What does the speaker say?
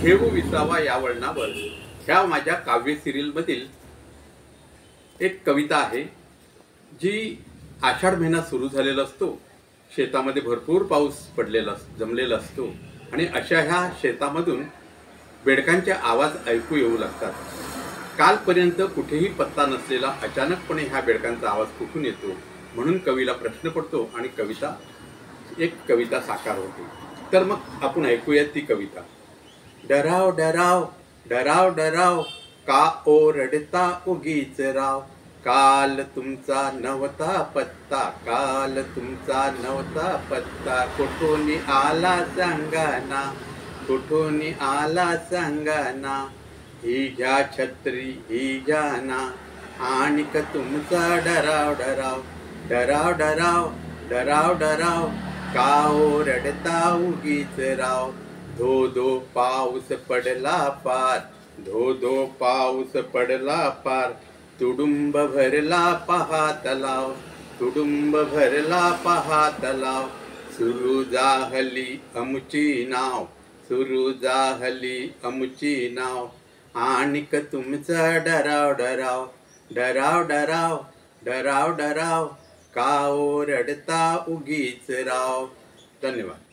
ठेवू विसावा या वळणावर ह्या माझ्या काव्य सिरियलमधील एक कविता आहे जी आषाढ महिना सुरू झालेला असतो, शेतामध्ये भरपूर पाऊस पडलेला जमलेला असतो आणि अशा ह्या शेतामधून बेडकांचे आवाज ऐकू येऊ लागतात। कालपर्यंत कुठेही पत्ता नसलेला अचानकपणे ह्या बेडकांचा आवाज कुठून येतो, म्हणून कवीला प्रश्न पडतो आणि एक कविता साकार होते। तर मग आपण ऐकूया ती कविता। डराव डराव डराव डराव का ओरडता उगीच राव, काल तुमचा नव्हता पत्ता, काल तुमचा नव्हता पत्ता, कुठून आला सांगाना, कुठून आला सांगाना, ही घ्या छत्री ही घ्या ना, आणिक तुमचा डराव डराव डराव डराव डराव डराव का ओरडता उगीच राव, धो धो पाऊस पडला पार, धो धो पाऊस पडला पार, तुडुंब भरला पहा तलाव, तुडुंब भरला पहा तलाव, सुरू जाहली अमुची नाव, सुरू जाहली अमुची नाव, आणिक तुमचा डराव डराव डराव डराव डराव डराव का ओरडता उगीच राव। धन्यवाद।